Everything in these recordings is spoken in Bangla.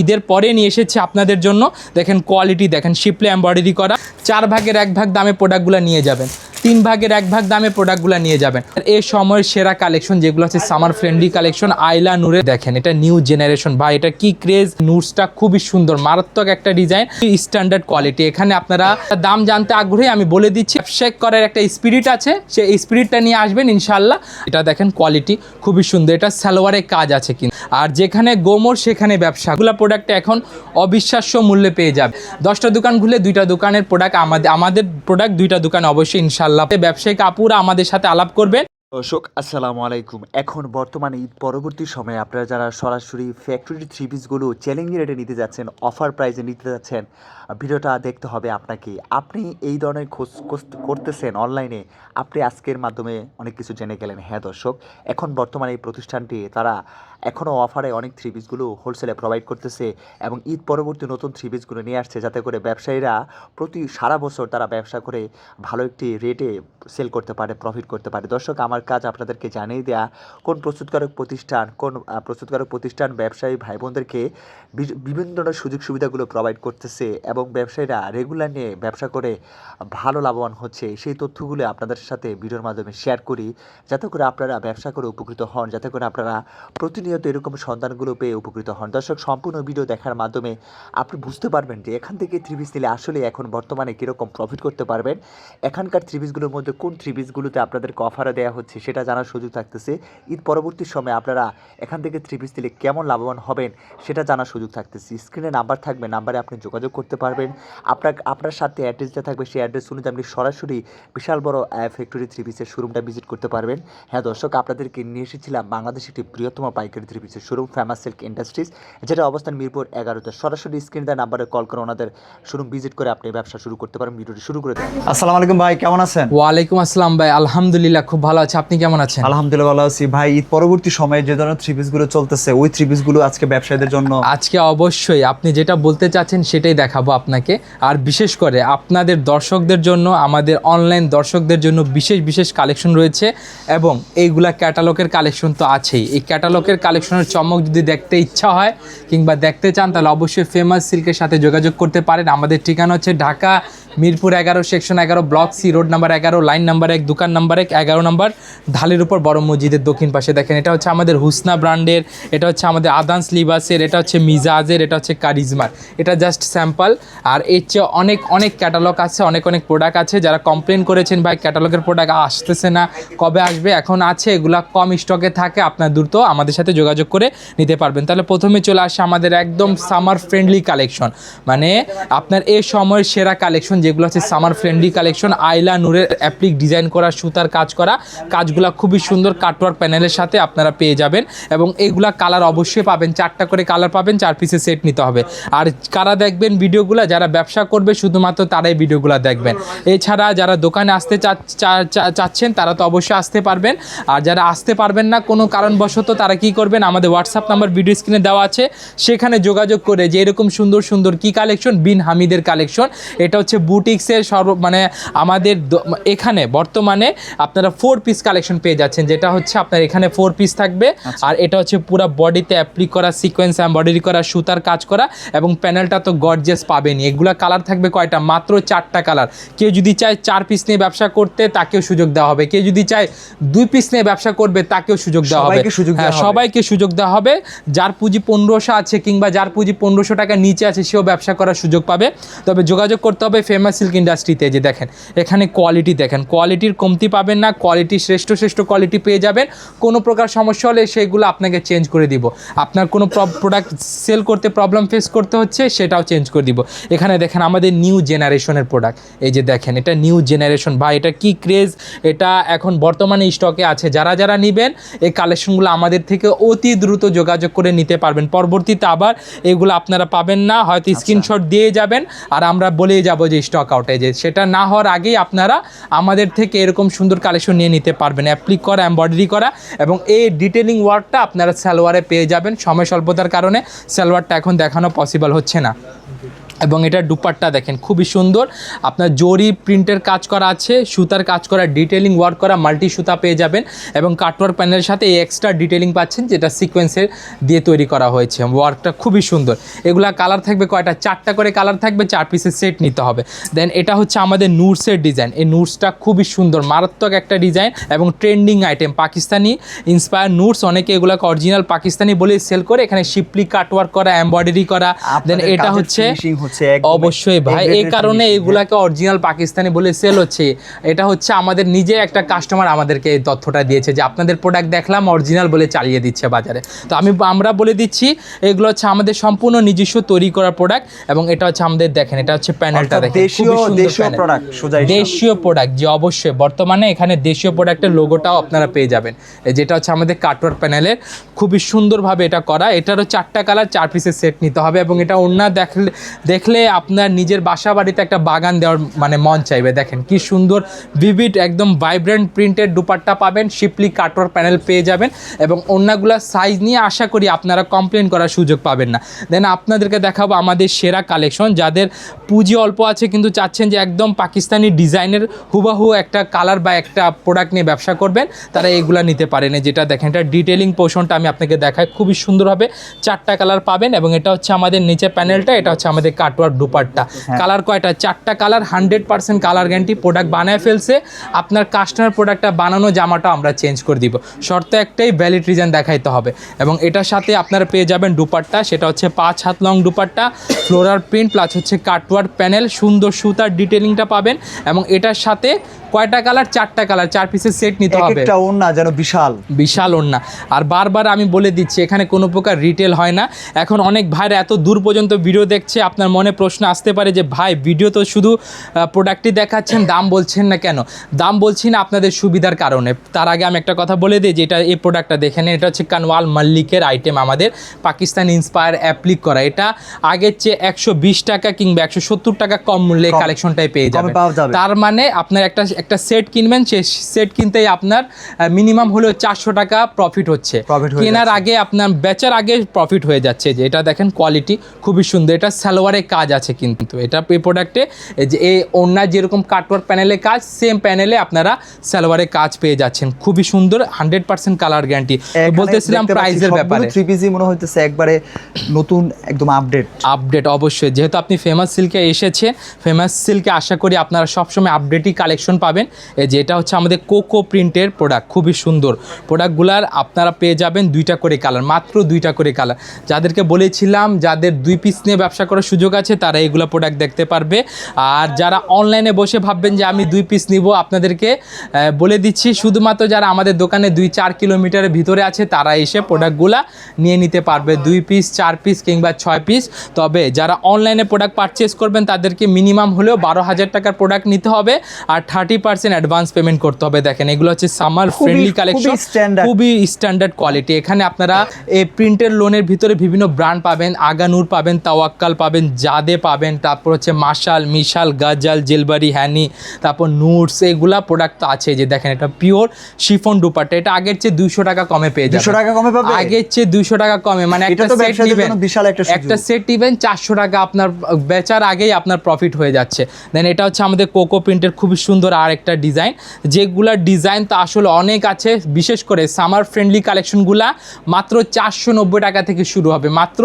ঈদের পরে নিয়ে এসেছি আপনাদের জন্য। দেখেন কোয়ালিটি দেখেন, শিপলে এমব্রয়ডারি করা। 4 ভাগের 1 ভাগ দামে প্রোডাক্টগুলো নিয়ে যাবেন, 3 ভাগের 1 ভাগ দামে প্রোডাক্টগুলো নিয়ে যাবেন। এই সময়ের সেরা কালেকশন যেগুলো আছে সামার ফ্রেন্ডলি কালেকশন। আইলা নূরে দেখেন, এটা নিউ জেনারেশন ভাই, এটা কি ক্রেজ। নুটসটা খুবই সুন্দর, মারাত্মক একটা ডিজাইন, স্ট্যান্ডার্ড কোয়ালিটি। এখানে আপনারা দাম জানতে আগ্রহী, আমি বলে দিচ্ছি। ব্যবসায়িক করার একটা স্পিরিট আছে, সেই স্পিরিটটা নিয়ে আসবেন ইনশাল্লাহ। এটা দেখেন কোয়ালিটি খুবই সুন্দর, এটা সালোয়ারের কাজ আছে কিন্তু। আর যেখানে গোমর সেখানে ব্যবসা, এগুলো প্রোডাক্ট এখন অবিশ্বাস্য মূল্যে পেয়ে যাবে। 10টা দোকান খুলে 2টা দোকানের প্রোডাক্ট আমাদের প্রোডাক্ট 2টা দোকান অবশ্যই ইনশাল্লাহ। ব্যবসায়িক আপুরা আমাদের সাথে আলাপ করবেন। দর্শক আসসালামু আলাইকুম। এখন বর্তমানে ঈদ পরবর্তী সময়ে আপনারা যারা সরাসরি ফ্যাক্টরি থ্রি পিসগুলো চ্যালেঞ্জ রেটে নিতে যাচ্ছেন, অফার প্রাইসে নিতে যাচ্ছেন, ভিডিওটা দেখতে হবে আপনাকে। আপনি এই ধরনের খোঁজ করতেছেন অনলাইনে, আপনি আজকের মাধ্যমে অনেক কিছু জেনে গেলেন। হ্যাঁ দর্শক, এখন বর্তমানে এই প্রতিষ্ঠানটি তারা এখনও অফারে অনেক থ্রি পিসগুলো হোলসেলে প্রোভাইড করতেছে এবং ঈদ পরবর্তী নতুন থ্রি পিসগুলো নিয়ে আসছে, যাতে করে ব্যবসায়ীরা সারা বছর তারা ব্যবসা করে ভালো একটি রেটে সেল করতে পারে, প্রফিট করতে পারে। দর্শক, আমার কাজ আপনাদেরকে জানিয়ে দেওয়া কোন প্রস্তুতকারক প্রতিষ্ঠান ব্যবসায়ী ভাই বোনদেরকে বিভিন্ন ধরনের সুযোগ সুবিধাগুলো প্রোভাইড করতেছে এবং ব্যবসায়ীরা রেগুলার নিয়ে ব্যবসা করে ভালো লাভবান হচ্ছে, সেই তথ্যগুলো আপনাদের সাথে ভিডিওর মাধ্যমে শেয়ার করি, যাতে করে আপনারা ব্যবসা করে উপকৃত হন, যাতে করে আপনারা প্রতিনিয়ত এরকম সন্ধানগুলো পেয়ে উপকৃত হন। দর্শক, সম্পূর্ণ ভিডিও দেখার মাধ্যমে আপনি বুঝতে পারবেন যে এখান থেকে থ্রি পিস নিলে আসলে এখন বর্তমানে কীরকম প্রফিট করতে পারবেন। এখানকার থ্রি পিসগুলোর মধ্যে কোন থ্রি পিসগুলোতে আপনাদেরকে অফারে দেওয়া হচ্ছে সেটা জানার সুযোগ থাকতেছে। ঈদ পরবর্তী সময়ে আপনারা এখান থেকে থ্রি পিস নিলে কেমন লাভবান হবেন সেটা জানার সুযোগ থাকতেছে। স্ক্রিনে নাম্বার থাকবে, নাম্বারে আপনি যোগাযোগ করতে পারবেন। আপনার সাথে অ্যাড্রেসটা থাকবে, সেই অ্যাড্রেস অনুযায়ী আপনি সরাসরি বিশাল বড় ফ্যাক্টরি থ্রি পিসের শোরুমটা ভিজিট করতে পারবেন। হ্যাঁ দর্শক, আপনাদেরকে নিয়ে এসেছিলাম বাংলাদেশের একটি বৃহত্তম পাইকারি থ্রি পিসের শোরুম ফেমাস সিল্ক ইন্ডাস্ট্রিজ, যেটা অবস্থান মিরপুর 11-তে। সরাসরি স্ক্রিনে দেওয়া নাম্বারে কল করে ওনাদের শোরুম ভিজিট করে আপনি ব্যবসা শুরু করতে পারেন। ভিডিওটি শুরু করে দেন। আসসালামু আলাইকুম ভাই, কেমন আছেন? ওয়ালাইকুম আসসালাম ভাই, আলহামদুলিল্লাহ খুব ভালো আছে। আপনি কেমন আছেন? আলহামদুলিল্লাহ ভালো আছি ভাই। ঈদ পরবর্তী সময়ে যে ধরনের থ্রি পিসগুলো চলতেছে, ওই থ্রি পিসগুলো আজকে ব্যবসায়ীদের জন্য আজকে অবশ্যই আপনি যেটা বলতে চাচ্ছেন সেটাই দেখাবো আপনাকে। আর বিশেষ করে আপনাদের দর্শকদের জন্য, আমাদের অনলাইন দর্শকদের জন্য বিশেষ কালেকশন রয়েছে এবং এইগুলা ক্যাটালগের কালেকশন তো আছেই। এই ক্যাটালগের কালেকশনের চমক যদি দেখতে ইচ্ছা হয় কিংবা দেখতে চান, তাহলে অবশ্যই ফেমাস সিল্কের সাথে যোগাযোগ করতে পারেন। আমাদের ঠিকানা হচ্ছে Dhaka Mirpur 11, section 11, block C, road number 11, line number 1, দোকান নাম্বার 1, 11 নম্বর, ঢালের উপর বড় মসজিদের দক্ষিণ পাশে। দেখেন, এটা হচ্ছে আমাদের হুসনা ব্র্যান্ডের, এটা হচ্ছে আমাদের আদান্স লিবাসের, এটা হচ্ছে মিজাজের, এটা হচ্ছে কারিজমার। এটা জাস্ট স্যাম্পল। আর এর চেয়ে অনেক ক্যাটালগ আছে, অনেক প্রোডাক্ট আছে। যারা কমপ্লেন করেছেন ভাই ক্যাটালগের প্রোডাক্ট আসতেছে না, কবে আসবে, এখন আছে, এগুলা কম স্টকে থাকে, আপনার দ্রুত আমাদের সাথে যোগাযোগ করে নিতে পারবেন। তাহলে প্রথমে চলে আসে আমাদের একদম সামার ফ্রেন্ডলি কালেকশন, মানে আপনার এই সময়ের সেরা কালেকশন যেগুলো আছে সামার ফ্রেন্ডলি কালেকশন। আইলা নূরের অ্যাপ্লিক ডিজাইন করা, সুতার কাজ করা, কাজগুলা খুবই সুন্দর, কাটওয়ার্ক প্যানেলের সাথে আপনারা পেয়ে যাবেন। এবং এইগুলা কালার অবশ্যই পাবেন, 4টা করে কালার পাবেন, 4 পিসের সেট নিতে হবে। আর কারা দেখবেন ভিডিওগুলো, যারা ব্যবসা করবে শুধুমাত্র তারাই ভিডিওগুলো দেখবেন। এছাড়া যারা দোকানে আসতে চাচ্ছেন তারা তো অবশ্যই আসতে পারবেন। আর যারা আসতে পারবেন না কোনো কারণবশত, তারা কি করবেন, আমাদের হোয়াটসঅ্যাপ নাম্বার ভিডিও স্ক্রিনে দেওয়া আছে, সেখানে যোগাযোগ করে যে এরকম সুন্দর কি কালেকশন, বিন হামিদের কালেকশন। এটা হচ্ছে বুটিক্সের মানে আমাদের এখানে বর্তমানে আপনারা 4 পিস কালেকশন পেয়ে যাচ্ছেন, যেটা হচ্ছে আপনার এখানে 4 পিস থাকবে। আর এটা হচ্ছে পুরো বডিতে অ্যাপ্লিক করা, সিকোয়েন্স এমব্রয়ডারি করা, সুতার কাজ করা এবং প্যানেলটা তো গর্জিয়াস পাবেনই। এগুলা কালার থাকবে কয়টা, মাত্র 4টা কালার। কেউ যদি চায় 4 পিস নিয়ে ব্যবসা করতে, তাকেও সুযোগ দেওয়া হবে। কেউ যদি চায় 2 পিস নিয়ে ব্যবসা করবে, তাকেও সুযোগ দেওয়া হবে। হ্যাঁ, সবাইকে সুযোগ দেওয়া হবে। যার পুঁজি 1500 আছে কিংবা যার পুঁজি 1500 টাকা নিচে আছে, সেও ব্যবসা করার সুযোগ পাবে। তবে যোগাযোগ করতে হবে ফেমাস সিল্ক ইন্ডাস্ট্রিতে। যে দেখেন এখানে কোয়ালিটি দেখেন, কোয়ালিটির কমতি পাবেন না, কোয়ালিটি শ্রেষ্ঠ কোয়ালিটি পেয়ে যাবেন। কোনো প্রকার সমস্যা হলে সেইগুলো আপনাকে চেঞ্জ করে দিব। আপনার কোনো প্রোডাক্ট সেল করতে প্রবলেম ফেস করতে হচ্ছে, সেটাও চেঞ্জ করে দিব। এখানে দেখেন আমাদের নিউ জেনারেশনের প্রোডাক্ট, এই যে দেখেন, এটা নিউ জেনারেশন ভাই, এটা কি ক্রেজ। এটা এখন বর্তমানে স্টকে আছে। যারা নেবেন এই কালেকশনগুলো আমাদের থেকে অতি দ্রুত যোগাযোগ করে নিতে পারবেন। পরবর্তীতে আবার এগুলো আপনারা পাবেন না, হয়তো স্ক্রিনশট দিয়ে যাবেন আর আমরা বলেই যাব যে স্টক আউটে। যে সেটা না হওয়ার আগেই আপনারা আমাদের থেকে এরকম সুন্দর কালেকশন নিয়ে নিতে পারবেন, অ্যাপ্লিক করা, এমব্রয়ডারি করা এবং এই ডিটেলিং ওয়ার্কটা আপনারা সালোয়ারে পেয়ে যাবেন। সময় স্বল্পতার কারণে সালোয়ারটা এখন দেখানো পসিবল হচ্ছে না। এবং এটার দুপাট্টা দেখেন খুবই সুন্দর, আপনার জরি প্রিন্টের কাজ করা আছে, সুতার কাজ করা, ডিটেলিং ওয়ার্ক করা, মাল্টি সুতা পেয়ে যাবেন এবং কাটওয়ার্ক প্যানেলের সাথে এই এক্সট্রা ডিটেলিং পাচ্ছেন যেটা সিকোয়েন্সের দিয়ে তৈরি করা হয়েছে। ওয়ার্কটা খুবই সুন্দর। এগুলা কালার থাকবে কয়টা, 4টা করে কালার থাকবে, 4 পিসের সেট নিতে হবে। দেন এটা হচ্ছে আমাদের নুটসের ডিজাইন। এই নুটসটা খুবই সুন্দর, মারাত্মক একটা ডিজাইন এবং ট্রেন্ডিং আইটেম, পাকিস্তানি ইন্সপায়ার নুটস। অনেকে এগুলাকে অরিজিনাল পাকিস্তানি বলে সেল করে, এখানে শিপলি কাটওয়ার্ক করা, এমব্রয়ডারি করা। দেন এটা হচ্ছে অবশ্যই ভাই, এই কারণে এগুলাকে অরিজিনাল পাকিস্তানি বলে সেল হচ্ছে। এটা হচ্ছে আমাদের নিজে একটা কাস্টমার আমাদেরকে এই তথ্যটা দিয়েছে যে আপনাদের প্রোডাক্ট দেখলাম অরিজিনাল বলে চালিয়ে দিচ্ছে বাজারে। তো আমরা বলে দিচ্ছি এগুলো হচ্ছে আমাদের সম্পূর্ণ নিজস্ব তৈরি করা প্রোডাক্ট। এবং এটা হচ্ছে আমাদের দেখেন, এটা হচ্ছে প্যানেলটা দেখেন, খুবই সুন্দর প্যানেল, দেশীয় প্রোডাক্ট। যে অবশ্যই বর্তমানে এখানে দেশীয় প্রোডাক্টের লোগোটাও আপনারা পেয়ে যাবেন, যেটা হচ্ছে আমাদের কাটওয়ার্ক প্যানেলের, খুবই সুন্দরভাবে এটা করা। এটারও 4টা কালার, 4 পিসের সেট নিতে হবে। এবং এটা ওড়না দেখলে আপনার নিজের বাসা বাড়িতে একটা বাগান দেওয়ার মানে মন চাইবে। দেখেন কি সুন্দর ভিভিড একদম ভাইব্রেন্ট প্রিন্টেড দুপাট্টা পাবেন, শিপলি কাটওয়ার্ক প্যানেল পেয়ে যাবেন এবং ওড়নাগুলোর সাইজ নিয়ে আশা করি আপনারা কমপ্লেন করার সুযোগ পাবেন না। দেন আপনাদেরকে দেখাবো আমাদের সেরা কালেকশন, যাদের পুঁজি অল্প আছে কিন্তু চাচ্ছেন যে একদম পাকিস্তানি ডিজাইনের হুবাহু একটা কালার বা একটা প্রোডাক্ট নিয়ে ব্যবসা করবেন, তারা এইগুলা নিতে পারেন। যেটা দেখেন, এটা ডিটেলিং পোর্শনটা আমি আপনাকে দেখাই, খুবই সুন্দরভাবে 4টা কালার পাবেন। এবং এটা হচ্ছে আমাদের নিচে প্যানেলটা, এটা হচ্ছে আমাদের কাটওয়ার্ক দুপাট্টা। কালার কয়টা, 4টা কালার, 100% কালার গ্যারান্টি। প্রোডাক্ট বানায় ফেলছে, আপনার কাস্টমার প্রোডাক্টটা বানানো জামাটা আমরা চেঞ্জ করে দিব, শর্ত একটাই, ভ্যালিড রিজন দেখাইতে হবে। এবং এটার সাথে আপনারা পেয়ে যাবেন দুপাট্টা, সেটা হচ্ছে 5 হাত long dupatta, floral print plus হচ্ছে কাটওয়ার্ক প্যানেল, সুন্দর সুতার ডিটেলিংটা পাবেন। এবং এটার সাথে কয়টা কালার, 4টা কালার, 4 পিসের সেট নিতে হবে। একটা ওড়না যেন বিশাল ওড়না। আর বারবার আমি বলে দিচ্ছি এখানে কোনো প্রকার রিটেল হয় না। এখন অনেক ভাইরা এত দূর পর্যন্ত ভিডিও দেখছে, আপনার মনে প্রশ্ন আসতে পারে যে ভাই ভিডিও তো শুধু প্রোডাক্টই দেখাচ্ছেন, দাম বলছেন না কেন? দাম বলছি না আপনাদের সুবিধার কারণে। তার আগে আমি একটা কথা বলে দিই যে এই প্রোডাক্টটা দেখেন, এটা হচ্ছে কানওয়াল মাল্লিকের আইটেম, আমাদের পাকিস্তান ইন্সপায়ার অ্যাপ্লিক করা। এটা আগের চেয়ে 120 টাকা কিংবা 170 টাকা কম মূল্যে কালেকশনটাই পেয়ে যাবেন। তার মানে আপনার একটা সেট কিনবেন, সেই সেট কিনতেই আপনার মিনিমাম হলেও 400 টাকা প্রফিট হচ্ছে। কেনার আগে আপনার বেচার আগে প্রফিট হয়ে যাচ্ছে। যে এটা দেখেন কোয়ালিটি খুবই সুন্দর, এটা সালোয়ারের কাজ আছে কিন্তু এটা এই প্রোডাক্টে, যে এই ওড়না যেরকম কাটওয়ার্ক প্যানেলে কাজ, সেম প্যানেলে আপনারা সালোয়ারের কাজ পেয়ে যাচ্ছেন, খুবই সুন্দর, 100% কালার গ্যারান্টি। বলতেছিলাম প্রাইসের ব্যাপারে, 3 পিসি মনে হইতেছে একবারে নতুন, একদম আপডেট। অবশ্যই, যেহেতু আপনি ফেমাস সিল্কে এসেছেন, ফেমাস সিল্কে আশা করি আপনারা সবসময় আপডেটই কালেকশন পাবেন। যেটা হচ্ছে আমাদের কোকো প্রিন্টের প্রোডাক্ট, খুবই সুন্দর প্রোডাক্টগুলার আপনারা পেয়ে যাবেন 2টা করে কালার, মাত্র 2টা করে কালার। যাদেরকে বলেছিলাম যাদের 2 পিস নিয়ে ব্যবসা করার সুযোগ আছে তারা এইগুলো প্রোডাক্ট দেখতে পারবে। আর যারা অনলাইনে বসে ভাববেন যে আমি 2 পিস নিব, আপনাদেরকে বলে দিচ্ছি শুধুমাত্র যারা আমাদের দোকানে 2-4 কিলোমিটারের ভিতরে আছে তারা এসে প্রোডাক্টগুলা নিয়ে নিতে পারবে, 2 পিস 4 পিস কিংবা 6 পিস। তবে যারা অনলাইনে প্রোডাক্ট পারচেস করবেন তাদেরকে মিনিমাম হলেও 12,000 টাকার প্রোডাক্ট নিতে হবে আর 30% অ্যাডভান্স পেমেন্ট করতে হবে। দেখেন এগুলো হচ্ছে সামার ফ্রেন্ডলি কালেকশন, খুবই স্ট্যান্ডার্ড কোয়ালিটি। এখানে আপনারা এই প্রিন্টের লোনের ভিতরে বিভিন্ন ব্র্যান্ড পাবেন, আগানুর পাবেন, তাওয়াক্কাল পাবেন, জাদে পাবেন, তারপর হচ্ছে মাশাল, মিশাল, গাজাল, জেলবারি, হ্যানি, তারপর নুটস, এগুলা প্রোডাক্ট তো আছে। যে দেখেন এটা পিওর শিফন দুপাট্টা, এটা আগের চেয়ে 200 টাকা কমে পেয়ে যাবেন। 200 টাকা কমে পাবে, আগের চেয়ে 200 টাকা কমে, মানে একটা সেট নেবেন, বিশাল একটা সেট নেবেন 400 টাকা, আপনার বেচার আগেই আপনার প্রফিট হয়ে যাচ্ছে। দেন এটা হচ্ছে আমাদের কোকো প্রিন্টের খুবই সুন্দর আর একটা ডিজাইন, যেগুলার ডিজাইন তো আসলে অনেক আছে, বিশেষ করে সামার ফ্রেন্ডলি কালেকশনগুলা মাত্র 490 টাকা থেকে শুরু হবে, মাত্র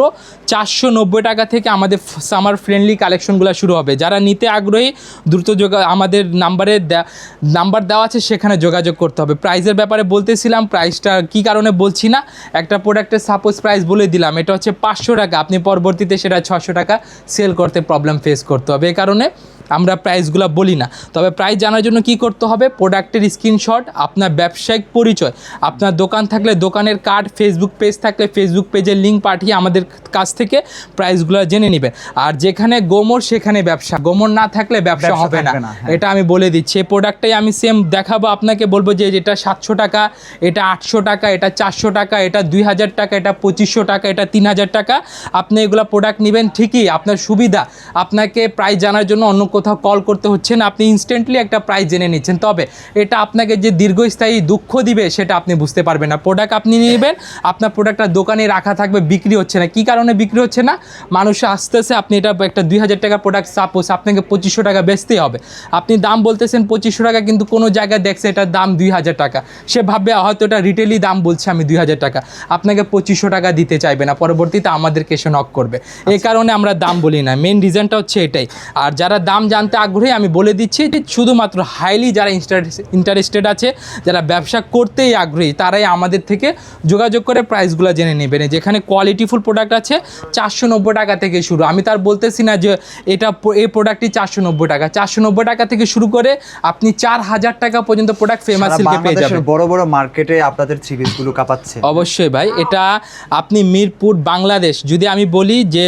490 টাকা থেকে আমাদের সামার ফ্রেন্ডলি কালেকশনগুলো শুরু হবে। যারা নিতে আগ্রহী দ্রুত আমাদের নাম্বার দেওয়া আছে, সেখানে যোগাযোগ করতে হবে। প্রাইসের ব্যাপারে বলতেছিলাম, প্রাইসটা কি কারণে বলছি না, একটা প্রোডাক্টের সাপোজ প্রাইস বলে দিলাম, এটা হচ্ছে 500 টাকা, আপনি পরবর্তীতে সেটা 600 টাকা সেল করতে প্রবলেম ফেস করতে হবে, এই কারণে আমরা প্রাইসগুলো বলি না। তবে প্রাইস জানার জন্য কি করতে হবে, প্রোডাক্টের স্ক্রিনশট, আপনার ব্যবসায়িক পরিচয়, আপনার দোকান থাকলে দোকানের কার্ড, ফেসবুক পেজ থাকলে ফেসবুক পেজের লিঙ্ক পাঠিয়ে আমাদের কাছ থেকে প্রাইসগুলো জেনে নেবেন। আর যেখানে গোমর সেখানে ব্যবসা, গোমর না থাকলে ব্যবসা হবে না, এটা আমি বলে দিচ্ছি। এই প্রোডাক্টটাই আমি সেম দেখাবো আপনাকে, বলবো যে এটা 700 টাকা, এটা 800 টাকা, এটা 400 টাকা, এটা 2000 টাকা, এটা 2500 টাকা, এটা 3000 টাকা। আপনি এগুলো প্রোডাক্ট নেবেন ঠিকই, আপনার সুবিধা, আপনাকে প্রাইস জানার জন্য অন্য কোথাও কল করতে হচ্ছে না, আপনি ইনস্ট্যান্টলি একটা প্রাইস জেনে নিচ্ছেন। তবে এটা আপনাকে যে দীর্ঘস্থায়ী দুঃখ দিবে সেটা আপনি বুঝতে পারবেন না। প্রোডাক্ট আপনি নেবেন, আপনার প্রোডাক্টটা দোকানে রাখা থাকবে, বিক্রি হচ্ছে না। কী কারণে বিক্রি হচ্ছে না? মানুষ আসতেছে, আপনি এটা একটা 2000 টাকা প্রোডাক্ট, সাপোজ আপনাকে 2500 টাকা বেচতেই হবে, আপনি দাম বলতেছেন 2500 টাকা, কিন্তু কোনো জায়গায় দেখছে এটার দাম 2000 টাকা, সে ভাববে হয়তো এটা রিটেলই দাম বলছে আমি 2000 টাকা, আপনাকে 2500 টাকা দিতে চাইবে না, পরবর্তীতে আমাদেরকে এসে নক করবে। এই কারণে আমরা দাম বলি না, মেন রিজনটা হচ্ছে এটাই। আর যারা দাম জানতে আগ্রহী আমি বলে দিচ্ছি যে শুধুমাত্র হাইলি যারা ইন্টারেস্টেড আছে, যারা ব্যবসা করতেই আগ্রহী, তারাই আমাদের থেকে যোগাযোগ করে প্রাইসগুলো জেনে নেবেন। যেখানে কোয়ালিটিফুল প্রোডাক্ট আছে 490 টাকা থেকে শুরু। আমি তার বলতেছি না যে এই প্রোডাক্টটি 490 টাকা, 490 টাকা থেকে শুরু করে আপনি 4000 টাকা পর্যন্ত প্রোডাক্ট ফেমাস সিল্কে পেয়ে যাবেন। বড় বড় মার্কেটে আপনাদের থ্রি পিসগুলো কাঁপাচ্ছে। অবশ্যই ভাই, এটা আপনি মিরপুর বাংলাদেশ, যদি আমি বলি যে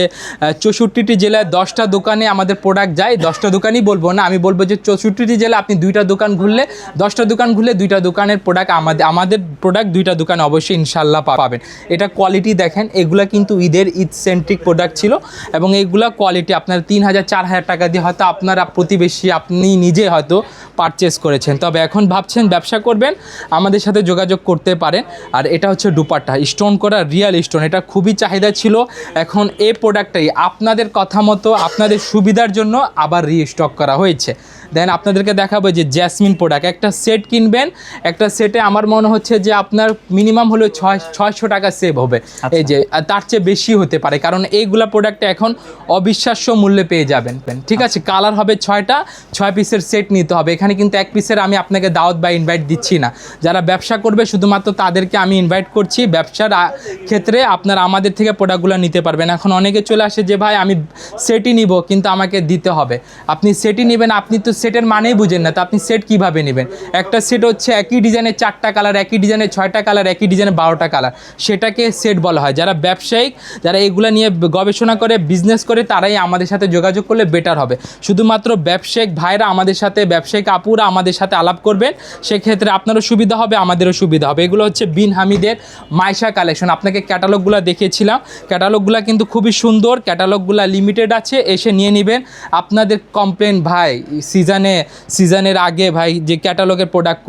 64টি জেলায় 10টা দোকানে আমাদের প্রোডাক্ট যায়, 10টা দোকানই বলবো না, আমি বলবো যে 64টি জেলায় আপনি 2টা দোকান ঘুরলে, 10টা দোকান ঘুরলে 2টা দোকানের প্রোডাক্ট আমাদের প্রোডাক্ট 2টা দোকানে অবশ্যই ইনশাল্লাহ পাবেন। এটা কোয়ালিটি দেখেন, এগুলা কিন্তু ঈদ সেন্ট্রিক প্রোডাক্ট ছিল, এবং এইগুলা কোয়ালিটি আপনার 3000-4000 টাকা দিয়ে হয়তো আপনারা প্রতিবেশী, আপনি নিজে হয়তো পারচেস করেছেন। তবে এখন ভাবছেন ব্যবসা করবেন, আমাদের সাথে যোগাযোগ করতে পারেন। আর এটা হচ্ছে দুপাট্টা, স্টোন করা রিয়েল স্টোন, এটা খুবই চাহিদা ছিল। এখন এই প্রোডাক্টটাই আপনাদের কথা মতো আপনাদের সুবিধার জন্য আবার রিস্টক করা হয়েছে। দেন আপনাদেরকে দেখাবো যে জেসমিন প্রোডাক্ট, একটা সেট কিনবেন, একটা সেটে আমার মনে হচ্ছে যে আপনার মিনিমাম হলো 600 টাকা সেভ হবে। এই যে তার চেয়ে বেশি হতে পারে, কারণ এইগুলা প্রোডাক্টে এখন অবিশ্বাস্য মূল্যে পেয়ে যাবেন। ঠিক আছে, কালার হবে 6টা, 6 পিসের সেট নিতে হবে। এখানে কিন্তু 1 পিসের আমি আপনাকে দাওয়াত বা ইনভাইট দিচ্ছি না। যারা ব্যবসা করবে শুধুমাত্র তাদেরকে আমি ইনভাইট করছি। ব্যবসার ক্ষেত্রে আপনারা আমাদের থেকে প্রোডাক্টগুলো নিতে পারবেন। এখন অনেকে চলে আসে যে ভাই আমি সেটই নিব, কিন্তু আমাকে দিতে হবে। আপনি সেটই নেবেন, আপনি তো সেটের মানেই বুঝেন না, তো আপনি সেট কিভাবে নেবেন? একটা সেট হচ্ছে একই ডিজাইনের 4টা কালার, একই ডিজাইনের 6টা কালার, একই ডিজাইনের 12টা কালার, সেটাকে সেট বলা হয়। যারা ব্যবসায়িক, যারা এগুলো নিয়ে গবেষণা করে বিজনেস করে, তারাই আমাদের সাথে যোগাযোগ করলে বেটার হবে। শুধুমাত্র ব্যবসায়িক ভাইরা আমাদের সাথে, ব্যবসায়িক আপুরা আমাদের সাথে আলাপ করবেন, সেক্ষেত্রে আপনারও সুবিধা হবে, আমাদেরও সুবিধা হবে। এগুলো হচ্ছে বিন হামিদের মাইশা কালেকশন, আপনাকে ক্যাটালগুলো দেখিয়েছিলাম, ক্যাটালগুলো কিন্তু খুবই সুন্দর, ক্যাটালগুলো লিমিটেড আছে, এসে নিয়ে নেবেন। আপনাদের কমপ্লেন ভাই সিজনের আগে ভাই যে ক্যাটালগের প্রোডাক্ট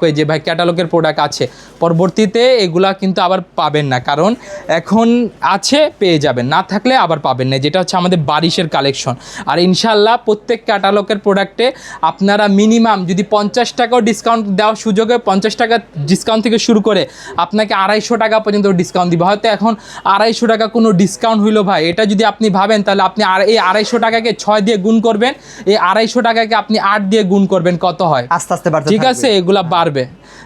কই, যে ভাই ক্যাটালগের প্রোডাক্ট আছে, পরবর্তীতে এগুলা কিন্তু আবার পাবেন না, কারণ এখন আছে পেয়ে যাবেন, না থাকলে আবার পাবেন না। যেটা হচ্ছে আমাদের বারিশের কালেকশন। আর ইনশাল্লাহ প্রত্যেক ক্যাটালগের প্রোডাক্টে আপনারা মিনিমাম যদি 50 টাকাও ডিসকাউন্ট দেওয়ার সুযোগে, 50 টাকা ডিসকাউন্ট থেকে শুরু করে আপনাকে 250 টাকা পর্যন্ত ডিসকাউন্ট দিব। হয়তো এখন 250 টাকা কোনো ডিসকাউন্ট হইলো ভাই, এটা যদি আপনি ভাবেন তাহলে আপনি এই 250 টাকাকে 6 দিয়ে গুণ করবেন, এই 250 টাকাকে আপনি 8 দিয়ে গুণ করবেন, কত হয়? আস্তে আস্তে বাড়তে ঠিক আছে, এগুলা বাড়বে।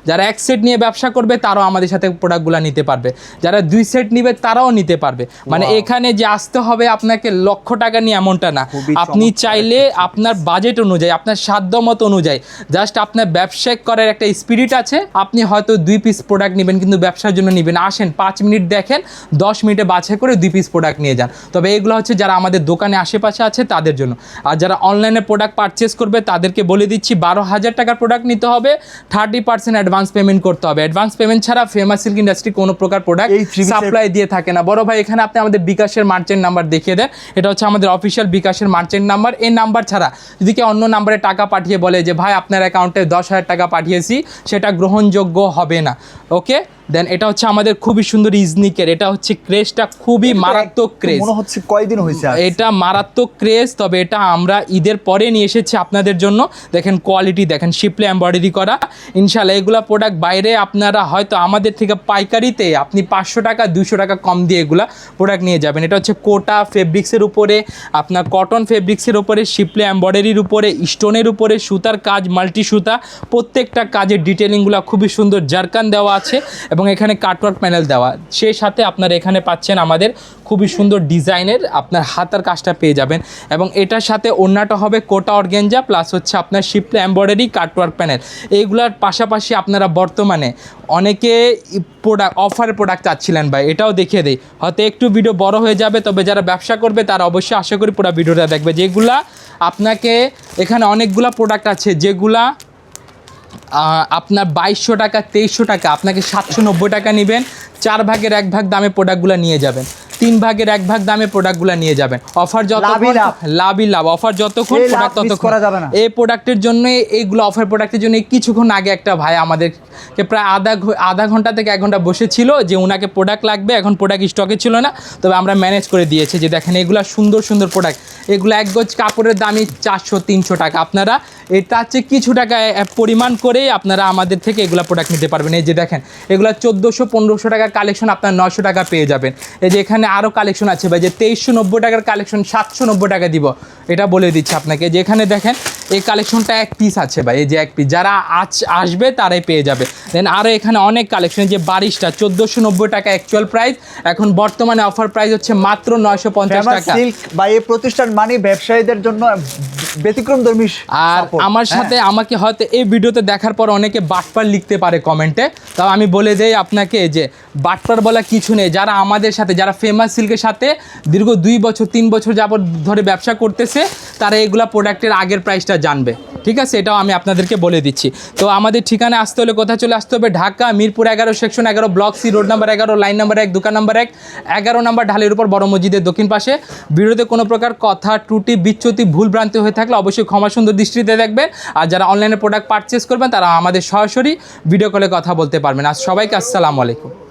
যারা 1 সেট নিয়ে ব্যবসা করবে তারাও আমাদের সাথে প্রোডাক্টগুলো নিতে পারবে, যারা 2 সেট নিবে তারাও নিতে পারবে। মানে এখানে যে আসতে হবে আপনাকে লক্ষ টাকা নিয়ে এমনটা না, আপনি চাইলে আপনার বাজেট অনুযায়ী, আপনার সাধ্য মতো অনুযায়ী, জাস্ট আপনার ব্যবসা করার একটা স্পিরিট আছে, আপনি হয়তো 2 পিস প্রোডাক্ট নেবেন, কিন্তু ব্যবসার জন্য নেবেন, আসেন 5 মিনিট দেখেন, 10 মিনিটে বাছাই করে 2 পিস প্রোডাক্ট নিয়ে যান। তবে এগুলো হচ্ছে যারা আমাদের দোকানে আশেপাশে আছে তাদের জন্য। আর যারা অনলাইনে প্রোডাক্ট পারচেস করবে তাদেরকে বলে দিচ্ছি 12,000 টাকার প্রোডাক্ট নিতে হবে, 30% অ্যাডভান্স পেমেন্ট করতে হবে। অ্যাডভান্স পেমেন্ট ছাড়া ফেমাস সিল্ক ইন্ডাস্ট্রি কোনো প্রকার প্রোডাক্ট সাপ্লাই দিয়ে থাকে না। বড় ভাই এখানে আপনি আমাদের বিকাশের মার্চেন্ট নাম্বার দেখিয়ে দেন, এটা হচ্ছে আমাদের অফিসিয়াল বিকাশের মার্চেন্ট নাম্বার। এই নাম্বার ছাড়া যদি কেউ অন্য নাম্বারে টাকা পাঠিয়ে বলে যে ভাই আপনার অ্যাকাউন্টে 10,000 টাকা পাঠিয়েছি, সেটা গ্রহণযোগ্য হবে না। ওকে, দেন এটা হচ্ছে আমাদের খুবই সুন্দর ইজনিকের, এটা হচ্ছে ক্রেজটা খুবই মারাত্মক ক্রেজ, মনে হচ্ছে কয়দিন হয়েছে এটা মারাত্মক ক্রেজ। তবে এটা আমরা ঈদের পরে নিয়ে এসেছি আপনাদের জন্য। দেখেন কোয়ালিটি দেখেন, শিপলে এমব্রয়ডারি করা, ইনশাল্লাহ এগুলা প্রোডাক্ট বাইরে আপনারা হয়তো আমাদের থেকে পাইকারিতে আপনি 500 টাকা 200 টাকা কম দিয়ে এগুলা প্রোডাক্ট নিয়ে যাবেন। এটা হচ্ছে কোটা ফেব্রিক্সের উপরে, আপনার কটন ফেব্রিক্সের উপরে, শিপলে এমব্রয়ডারির উপরে, স্টোনের উপরে, সুতার কাজ, মাল্টি সুতা, প্রত্যেকটা কাজের ডিটেলিংগুলো খুবই সুন্দর, জারকান দেওয়া আছে এবং এখানে কাটওয়ার্ক প্যানেল দেওয়া। সেই সাথে আপনারা এখানে পাচ্ছেন আমাদের খুবই সুন্দর ডিজাইনের আপনার হাতার কাজটা পেয়ে যাবেন, এবং এটার সাথে ওড়নাটা হবে কোটা অর্গানজা প্লাস হচ্ছে আপনার শিপলে এমব্রয়ডারি কাটওয়ার্ক প্যানেল। এইগুলার পাশাপাশি আপনারা বর্তমানে অনেকে অফারের প্রোডাক্ট চাচ্ছিলেন ভাই, এটাও দেখিয়ে দেই, হয়তো একটু ভিডিও বড় হয়ে যাবে, তবে যারা ব্যবসা করবে তারা অবশ্যই আশা করি পুরো ভিডিওটা দেখবে। যেগুলা আপনাকে এখানে অনেকগুলা প্রোডাক্ট আছে যেগুলা আপনার 2200 টাকা 2300 টাকা, আপনাকে 790 টাকা নেবেন, 4 ভাগের 1 ভাগ দামে প্রোডাক্টগুলো নিয়ে যাবেন। 3 ভাগের 1 ভাগ দামে প্রোডাক্টগুলো নিয়ে যাবেন। অফার লাভই লাভ। লাভই লাভ, অফার যতক্ষণ এই লাভ প্রোডাক্ট miss ততক্ষণ। করা যাবে না। এই প্রোডাক্টের জন্য, এইগুলো অফার প্রোডাক্টের জন্য কিছুক্ষণ আগে একটা ভাই আমাদেরকে প্রায় আধা ঘন্টা থেকে 1 ঘন্টা বসেছিল যে ওনাকে প্রোডাক্ট লাগবে, এখন প্রোডাক্ট স্টকে ছিল না, তবে আমরা ম্যানেজ করে দিয়েছি। যে দেখেন এগুলো সুন্দর সুন্দর প্রোডাক্ট, এগুলো 1 গজ কাপড়ের দামই 400-300 টাকা। আপনারা এটা হচ্ছে কিছু টাকা পরিমাণ করেই আপনারা আমাদের থেকে এগুলো প্রোডাক্ট নিতে পারবেন। এই যে দেখেন এগুলো 1400-1500 টাকার কালেকশন আপনার 900 টাকা পেয়ে যাবেন। এই যে এখানে আরও কালেকশন আছে ভাই, যে 2390 টাকার কালেকশন 790 টাকা দিব, এটা বলে দিচ্ছি আপনাকে। যে এখানে দেখেন এই কালেকশনটা 1 পিস আছে ভাই, এই যে 1 পিস, যারা আসবে তারাই পেয়ে যাবে। দেন আরও এখানে অনেক কালেকশন, যে বারিশটা 1490 টাকা অ্যাকচুয়াল প্রাইস, এখন বর্তমানে অফার প্রাইস হচ্ছে মাত্র 950 ফেমাস টাকা। সিল্ক বা এই প্রতিষ্ঠান মানে ব্যবসায়ীদের জন্য ব্যতিক্রমধর্মী আর support। আমার হ্যাঁ। সাথে আমাকে হয়তো এই ভিডিওতে দেখার পর অনেকে বাটপার লিখতে পারে কমেন্টে, তাও আমি বলে দেই আপনাকে যে বাটপার বলা কিছু নেই। যারা আমাদের সাথে, যারা ফেমাস সিল্কের সাথে দীর্ঘ 2 বছর 3 বছর যাবত ধরে ব্যবসা করতেছে, তারা এগুলা প্রোডাক্টের আগের প্রাইসটা জানবে। ঠিক আছে, এটাও আমি আপনাদেরকে বলে দিচ্ছি। তো আমাদের ঠিকানা আসতে হলে কোথায় চলে আসতে হবে? Dhaka Mirpur 11 section 11 block C road number 11 line number 1 দোকান নাম্বার 1 11 নাম্বার ঢালের উপর বড় মসজিদের দক্ষিণ পাশে। ভিডিওতে কোনো প্রকার কথা ত্রুটি বিচ্যুতি ভুল ভ্রান্তি হয়ে থাকলে অবশ্যই ক্ষমা সুন্দর দৃষ্টিতে দেখবেন। আর যারা অনলাইনে প্রোডাক্ট পারচেস করবেন তারা আমাদের সরাসরি ভিডিও কলে কথা বলতে পারবেন। আর সবাইকে আসসালামু আলাইকুম।